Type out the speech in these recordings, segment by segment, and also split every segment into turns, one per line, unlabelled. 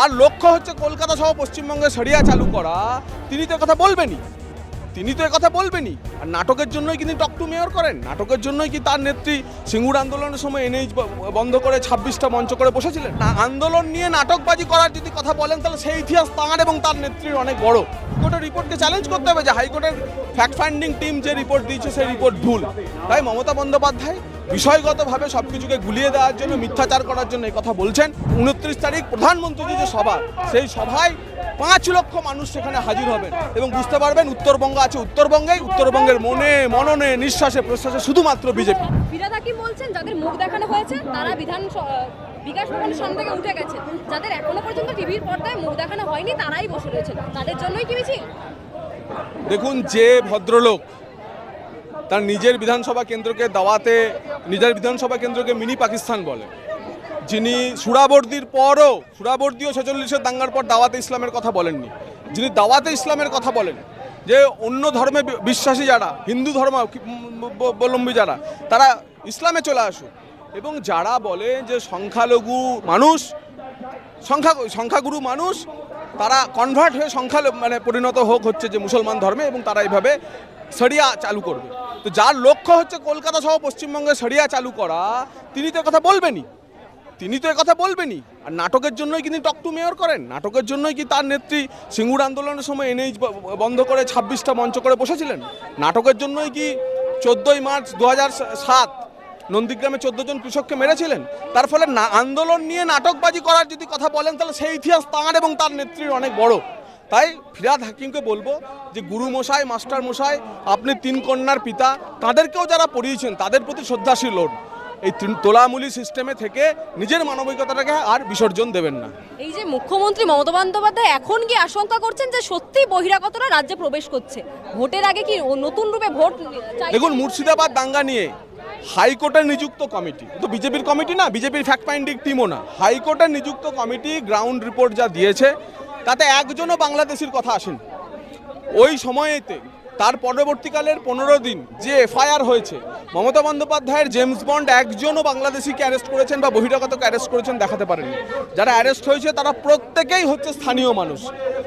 আর লক্ষ্য হচ্ছে কলকাতা সহ পশ্চিমবঙ্গে শরিয়া চালু করা। তিনি তো কথা বলবেনই, আর নাটকের জন্যই কিন্তু টক টু মেয়র করেন। নাটকের জন্যই কি তার নেত্রী সিঙ্গুর আন্দোলনের সময় এনএইচ বন্ধ করে 26টা মঞ্চ করে বসেছিলেন? না, আন্দোলন নিয়ে নাটকবাজি করার যদি কথা বলেন তাহলে সেই ইতিহাস তাঁর এবং তার নেত্রীর অনেক বড়। হাইকোর্টের রিপোর্টকে চ্যালেঞ্জ করতে হবে যে হাইকোর্টের ফ্যাক্ট ফাইন্ডিং টিম যে রিপোর্ট দিয়েছে সেই রিপোর্ট ভুল। তাই মমতা বন্দ্যোপাধ্যায় বিষয়গতভাবে সব কিছুকে গুলিয়ে দেওয়ার জন্য, মিথ্যাচার করার জন্য এই কথা বলছেন। 29 তারিখ প্রধানমন্ত্রীর যে সভা, সেই সভায় 5 লক্ষ মানুষ সেখানে হাজির হবেন এবং বুঝতে পারবেন উত্তরবঙ্গ আছে উত্তরবঙ্গেই, উত্তরবঙ্গের মনে মননে নিঃশ্বাসে প্রশ্বাসে শুধুমাত্র বিজেপি।
ফিরহাদ হাকিম বলছেন যাদের মুখ দেখানো হয়েছে তারা বিকাশ ভবনের সামনে থেকে উঠে গেছে, যাদের এখনো পর্যন্ত টিভির পর্দায় মুখ দেখানো হয়নি তারাই বসে রয়েছে, তাদের জন্যই কি মিছিল?
দেখুন, যে ভদ্রলোক তার নিজের বিধানসভা কেন্দ্রকে দাওয়াতে, নিজের বিধানসভা কেন্দ্রকে মিনি পাকিস্তান বলে, যিনি সুরাবর্দির পরও, সুরাবর্দিও 46-এর দাঙ্গার পর দাওয়াতে ইসলামের কথা বলেননি, যিনি দাওয়াতে ইসলামের কথা বলেন যে অন্য ধর্মে বিশ্বাসী যারা, হিন্দু ধর্মাবলম্বী যারা, তারা ইসলামে চলে আসুক, এবং যারা বলে যে সংখ্যাগুরু মানুষ তারা কনভার্ট হয়ে পরিণত হচ্ছে যে মুসলমান ধর্মে, এবং তারা এইভাবে শরিয়া চালু করবে। তো যার লক্ষ্য হচ্ছে কলকাতা সহ পশ্চিমবঙ্গে শরিয়া চালু করা, তিনি তো কথা বলবেনই। আর নাটকের জন্যই কিন্তু টক টু মেয়র করেন। নাটকের জন্যই কি তার নেত্রী সিঙ্গুর আন্দোলনের সময় এনএইচ বন্ধ করে 26টা মঞ্চ করে বসেছিলেন? নাটকের জন্যই কি 14ই মার্চ 2007 নন্দীগ্রামে 14 জন কৃষককে মেরেছিলেন? তার ফলে আন্দোলন নিয়ে নাটকবাজি করার যদি কথা বলেন তাহলে সেই ইতিহাস তাঁর এবং তার নেত্রীর অনেক বড়। তাই ফিরহাদ হাকিমকে বলবো যে গুরু মশাই, মাস্টার মশাই, আপনি 3 কন্যার পিতা, তাদেরকেও যারা পড়িয়েছেন তাদের প্রতি শ্রদ্ধাশীল হন। এই তোলামূলি সিস্টেমে থেকে নিজের মানবিকতাটাকে আর বিসর্জন দেবেন না।
এই যে মুখ্যমন্ত্রী মমতা বন্দ্যোপাধ্যায় এখন কি আশঙ্কা করছেন যে সত্যি বহিরাগতরা রাজ্যে প্রবেশ করছে, ভোটের আগে কি নতুন রূপে ভোট?
দেখুন, মুর্শিদাবাদ দাঙ্গা নিয়ে হাইকোর্টের নিযুক্ত কমিটি, তো বিজেপির কমিটি না, বিজেপির ফ্যাক্ট ফাইন্ডিং টিমও না, হাইকোর্টের নিযুক্ত কমিটি গ্রাউন্ড রিপোর্ট যা দিয়েছে তাতে একজনও বাংলাদেশির কথা আসেনি। ওই সময়েতে তার পরবর্তীকালের 15 দিন যে এফআইআর হয়েছে, মমতা বন্দ্যোপাধ্যায়ের জেমস বন্ড একজনও বাংলাদেশিকে অ্যারেস্ট করেছেন বা বহিরাগতকে অ্যারেস্ট করেছেন দেখাতে পারেননি। যারা অ্যারেস্ট হয়েছে তারা প্রত্যেকেই হচ্ছে স্থানীয় মানুষ।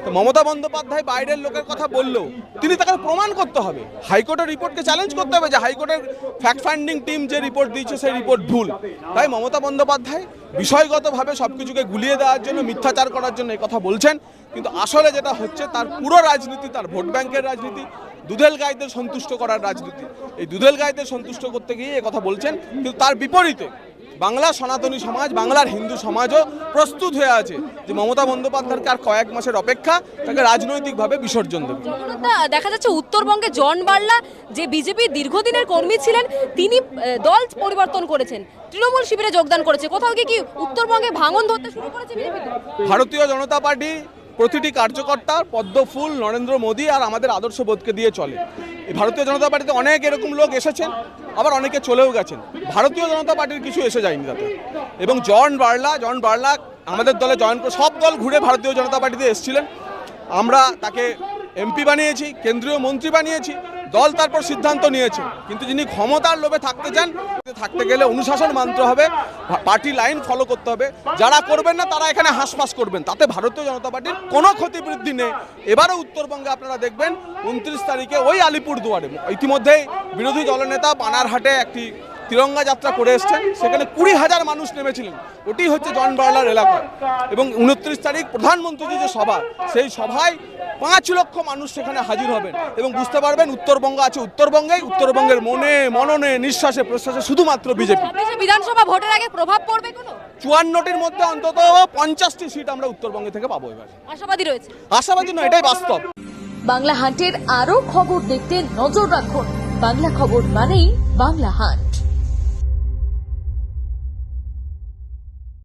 তো মমতা বন্দ্যোপাধ্যায় বাইরের লোকের কথা বললেও তিনি তাকে প্রমাণ করতে হবে, হাইকোর্টের রিপোর্টকে চ্যালেঞ্জ করতে হবে যে হাইকোর্টের ফ্যাক্ট ফাইন্ডিং টিম যে রিপোর্ট দিয়েছে সেই রিপোর্ট ভুল। তাই মমতা বন্দ্যোপাধ্যায় বিষয়গতভাবে সব কিছুকে গুলিয়ে দেওয়ার জন্য, মিথ্যাচার করার জন্য এই কথা বলছেন, কিন্তু আসলে যেটা হচ্ছে তার পুরো রাজনীতি, তার ভোট ব্যাংকের রাজনীতি, দুধেল গাইদের সন্তুষ্ট করার রাজনীতি। এই দুধেল গাইদের সন্তুষ্ট করতে গিয়ে কথা বলছেন, কিন্তু তার বিপরীতে বাংলার সনাতনী সমাজ, বাংলার হিন্দু সমাজও প্রস্তুত হয়ে আছে যে মমতা বন্দ্যোপাধ্যায়কে আর কয়েক মাসের অপেক্ষা, তাকে রাজনৈতিকভাবে বিসর্জন দেবে।
দেখা যাচ্ছে উত্তরবঙ্গে জন বার্লা যে বিজেপির দীর্ঘদিনের কর্মী ছিলেন, তিনি দল পরিবর্তন করেছেন, তৃণমূল শিবিরে যোগদান করেছে। কোথাও কি উত্তরবঙ্গে ভাঙন ধরতে শুরু করেছে বিজেপি?
ভারতীয় জনতা পার্টি প্রতিটি কার্যকর্তা পদ্মফুল নরেন্দ্র মোদী আর আমাদের আদর্শবোধকে দিয়ে চলে। এই ভারতীয় জনতা পার্টিতে অনেক এরকম লোক এসেছেন, আবার অনেকে চলেও গেছেন। ভারতীয় জনতা পার্টির কিছু এসে যায়নি তাতে। এবং জন বার্লা আমাদের দলে জয়েন করে, সব দল ঘুরে ভারতীয় জনতা পার্টিতে এসেছিলেন। আমরা তাকে এমপি বানিয়েছি, কেন্দ্রীয় মন্ত্রী বানিয়েছি, দল তারপর সিদ্ধান্ত নিয়েছে। কিন্তু যিনি ক্ষমতার লোভে থাকতে গেলে অনুশাসন মানতে হবে, পার্টি লাইন ফলো করতে হবে। যারা করবেন না তারা এখানে হাঁসফাঁস করবেন, তাতে ভারতীয় জনতা পার্টির কোনো ক্ষতিবৃদ্ধি নেই। এবারও উত্তরবঙ্গে আপনারা দেখবেন 29 তারিখে ওই আলিপুরদুয়ারে ইতিমধ্যেই বিরোধী দলনেতা বানারহাটে একটি তিরঙ্গা যাত্রা করে এসছেন, সেখানে 20,000 মানুষ নেমেছিলেন। ওটি হচ্ছে জন বার্লার এলাকা। এবং 29 তারিখ প্রধানমন্ত্রীর যে সভা, সেই সভায় 5 লক্ষ মানুষ সেখানে হাজির হবেন এবং বুঝতে পারবেন উত্তরবঙ্গ আছে উত্তরবঙ্গেই, উত্তরবঙ্গের মনে মননে নিঃশ্বাসে প্রশ্বাসে শুধুমাত্র বিজেপি।
বিধানসভা ভোটের আগে প্রভাব পড়বে কোনো?
54টির মধ্যে অন্তত 50টি সিট আমরা উত্তরবঙ্গে থেকে পাবো। এবার
আশাবাদী রয়েছে?
আশাবাদী নয়, এটাই বাস্তব।
বাংলা হাটের আরো খবর দেখতে নজর রাখুন। বাংলা খবর মানেই বাংলা হাট।